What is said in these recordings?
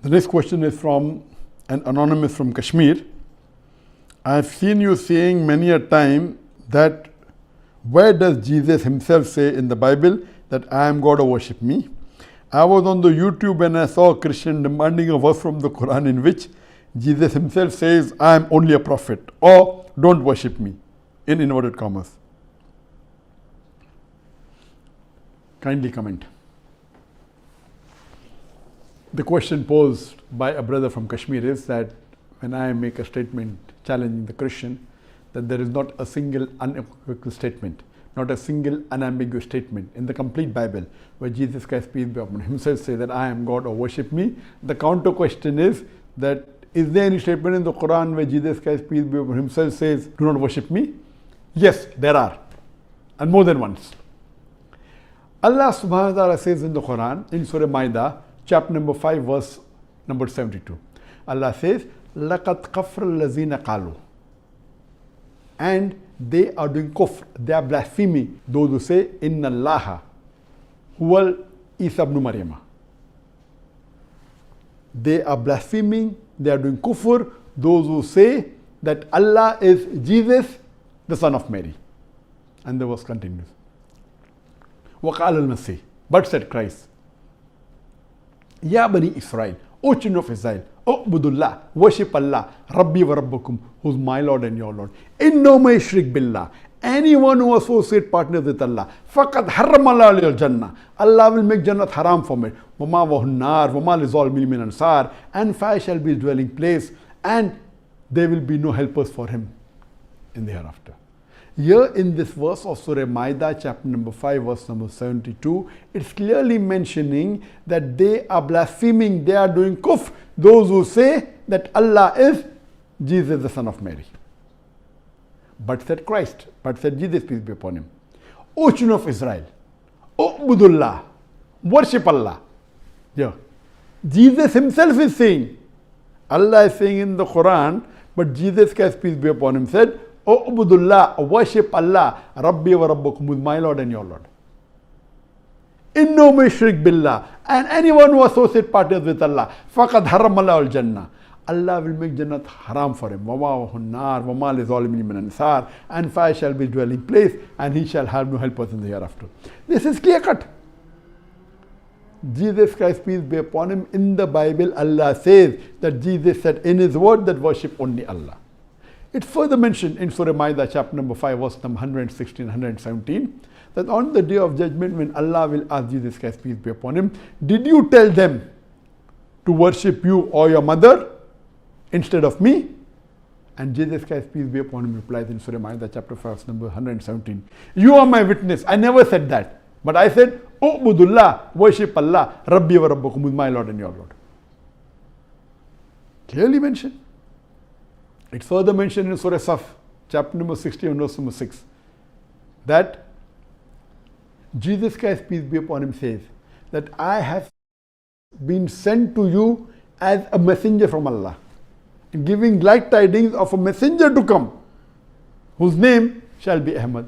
The next question is from an anonymous from Kashmir. I have seen you saying many a time that where does Jesus himself say in the Bible that I am God or worship me? I was on the YouTube and I saw a Christian demanding a verse from the Quran in which Jesus himself says I am only a prophet or don't worship me in inverted commas. Kindly comment. The question posed by a brother from Kashmir is that when I make a statement challenging the Christian, that there is not a single unequivocal statement, not a single unambiguous statement in the complete Bible where Jesus Christ, peace be upon him, himself say that I am God or worship me. The counter question is that is there any statement in the Quran where Jesus Christ, peace be upon him, himself says do not worship me? Yes, there are, and more than once. Allah subhanahu wa ta'ala says in the Quran, in Surah Ma'idah, chapter number 5, verse number 72. Allah says, لَقَدْ كَفْرَ الَّذِينَ قَالُوا. And they are doing kufr, they are blaspheming, those who say, Inna Allaha huwal Isa ibn Maryam. They are blaspheming, they are doing kufr, those who say that Allah is Jesus, the son of Mary. And the verse continues. وَقَالَ الْمَسِيحِ. But said Christ, Ya Bani Israel, O children of Israel, U'budullah, worship Allah, Rabbi wa Rabbakum, who's my Lord and your Lord. Inno ma yushrik billah. Anyone who associates partners with Allah, faqad harrama Allah al-Jannah. Allah will make Jannat haram for me. Wama wa hunnar, wama li zalimin min ansar. And fire shall be his dwelling place, and there will be no helpers for him in the hereafter. Here in this verse of Surah Ma'idah, chapter number 5, verse number 72, it's clearly mentioning that they are blaspheming, they are doing kufr, those who say that Allah is Jesus, the son of Mary. But said Christ, but said Jesus, peace be upon him, O children of Israel, U'budullah, worship Allah. Yeah. Jesus himself is saying, Allah is saying in the Quran, but Jesus Christ, peace be upon him, said, U'budullah, worship Allah, Rabbi wa Rabbakum, with my Lord and your Lord. Inno ma yushrik billah. And anyone who associates partners with Allah, faqad harrama Allah al-Jannah. Allah will make Jannat haram for him. Wama hunnar, wama li zalimin min ansar. And fire shall be dwelling place, and he shall have no helpers in the hereafter. This is clear cut. Jesus Christ, peace be upon him, in the Bible, Allah says that Jesus said in his word that worship only Allah. It's further mentioned in Surah Ma'idah, chapter number 5, verse number 116, 117, that on the day of judgment, when Allah will ask Jesus Christ, peace be upon him, did you tell them to worship you or your mother instead of me? And Jesus Christ, peace be upon him, replies in Surah Ma'idah, chapter 5, verse number 117, you are my witness. I never said that. But I said, U'budullah, worship Allah, Rabbi wa Rabbakum, with my Lord and your Lord. Clearly mentioned. It's further mentioned in Surah Saf, chapter number 60 and verse number 6, that Jesus Christ, peace be upon him, says that I have been sent to you as a messenger from Allah, and giving glad tidings of a messenger to come, whose name shall be Ahmad.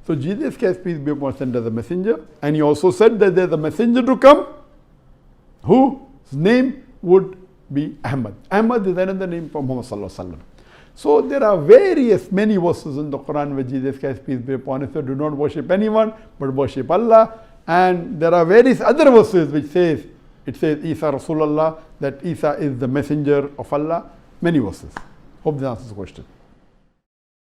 So Jesus Christ, peace be upon him, sent as a messenger, and he also said that there's a messenger to come whose name would be Ahmad. Ahmad is another name for Muhammad sallallahu alaihi wasallam. So there are many verses in the Quran where Jesus Christ, peace be upon him, said, do not worship anyone but worship Allah. And there are various other verses which says, it says Isa Rasulullah, that Isa is the messenger of Allah. Many verses. Hope this answers the question.